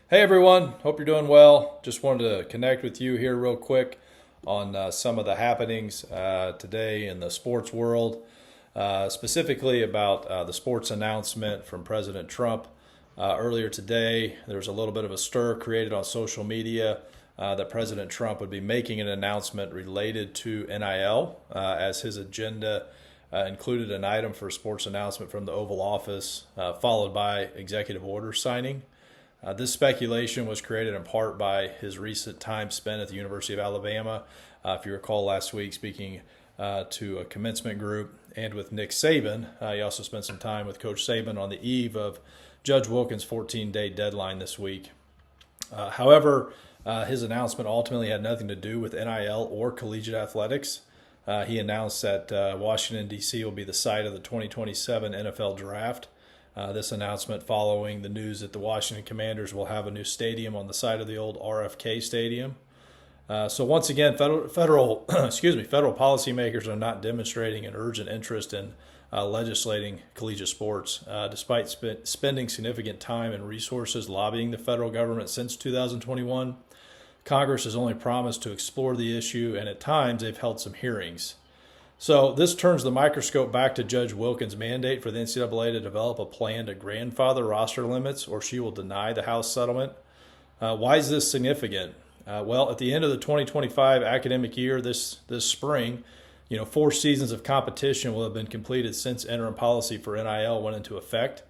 Hey everyone, hope you're doing well. Just wanted to connect with you here real quick on some of the happenings today in the sports world, specifically about the sports announcement from President Trump earlier today. There was a little bit of a stir created on social media that President Trump would be making an announcement related to NIL as his agenda included an item for a sports announcement from the Oval Office, followed by executive order signing. This speculation was created in part by his recent time spent at the University of Alabama. If you recall last week, speaking to a commencement group and with Nick Saban. He also spent some time with Coach Saban on the eve of Judge Wilkins' 14-day deadline this week. However, his announcement ultimately had nothing to do with NIL or collegiate athletics. He announced that Washington, D.C. will be the site of the 2027 NFL Draft. This announcement following the news that the Washington Commanders will have a new stadium on the site of the old RFK Stadium. So once again, federal policymakers are not demonstrating an urgent interest in legislating collegiate sports, despite spending significant time and resources lobbying the federal government since 2021. Congress has only promised to explore the issue, and at times they've held some hearings. So this turns the microscope back to Judge Wilkins' mandate for the NCAA to develop a plan to grandfather roster limits, or she will deny the House settlement. Why is this significant? Well, at the end of the 2025 academic year, this spring, 4 seasons of competition will have been completed since interim policy for NIL went into effect.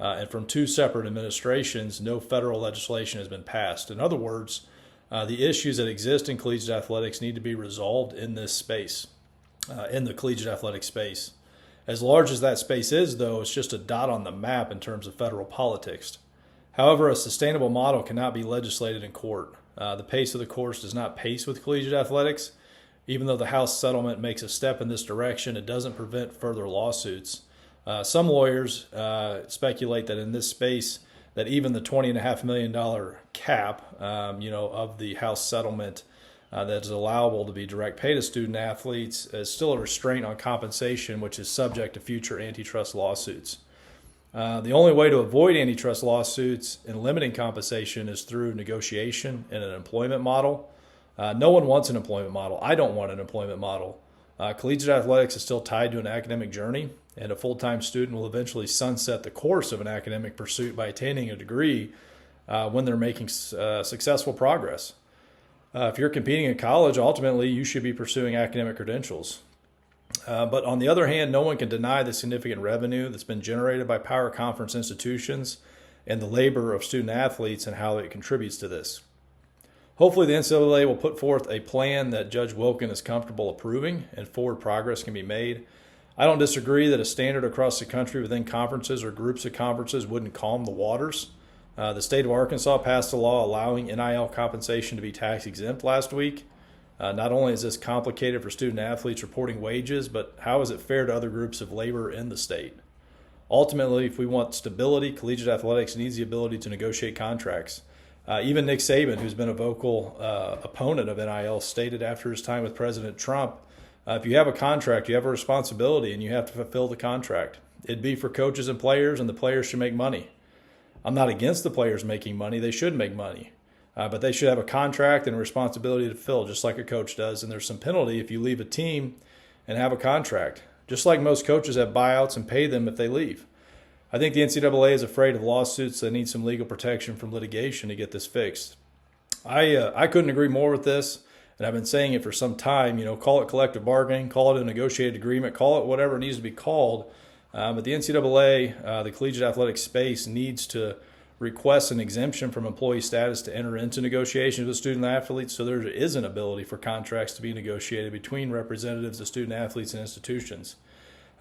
And from 2 separate administrations, no federal legislation has been passed. In other words, the issues that exist in collegiate athletics need to be resolved in this space. In the collegiate athletic space. As large as that space is, though, it's just a dot on the map in terms of federal politics. However, a sustainable model cannot be legislated in court. The pace of the courts does not pace with collegiate athletics. Even though the House settlement makes a step in this direction, it doesn't prevent further lawsuits. Some lawyers speculate that in this space, that even the $20.5 million cap, of the House settlement that is allowable to be direct pay to student athletes is still a restraint on compensation, which is subject to future antitrust lawsuits. The only way to avoid antitrust lawsuits and limiting compensation is through negotiation and an employment model. No one wants an employment model. I don't want an employment model. Collegiate athletics is still tied to an academic journey, and a full-time student will eventually sunset the course of an academic pursuit by attaining a degree when they're making successful progress. If you're competing in college, ultimately you should be pursuing academic credentials. But on the other hand, no one can deny the significant revenue that's been generated by power conference institutions and the labor of student athletes and how it contributes to this. Hopefully the NCAA will put forth a plan that Judge Wilkins is comfortable approving and forward progress can be made. I don't disagree that a standard across the country within conferences or groups of conferences wouldn't calm the waters. The state of Arkansas passed a law allowing NIL compensation to be tax exempt last week. Not only is this complicated for student athletes reporting wages, but how is it fair to other groups of labor in the state? Ultimately, if we want stability, collegiate athletics needs the ability to negotiate contracts. Even Nick Saban, who's been a vocal opponent of NIL, stated after his time with President Trump, if you have a contract, you have a responsibility and you have to fulfill the contract. It'd be for coaches and the players should make money. I'm not against the players making money. They should make money. But they should have a contract and a responsibility to fill, just like a coach does. And there's some penalty if you leave a team and have a contract, just like most coaches have buyouts and pay them if they leave. I think the NCAA is afraid of lawsuits that need some legal protection from litigation to get this fixed. I couldn't agree more with this, and I've been saying it for some time. Call it collective bargaining, call it a negotiated agreement, call it whatever it needs to be called. But the NCAA, the collegiate athletic space, needs to request an exemption from employee status to enter into negotiations with student athletes, so there is an ability for contracts to be negotiated between representatives of student athletes and institutions.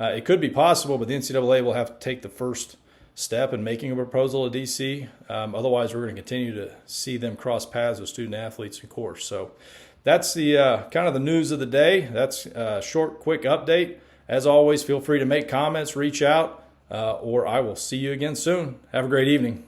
It could be possible, but the NCAA will have to take the first step in making a proposal to DC. Otherwise, we're going to continue to see them cross paths with student athletes in course. So that's the kind of the news of the day. That's a short, quick update. As always, feel free to make comments, reach out, or I will see you again soon. Have a great evening.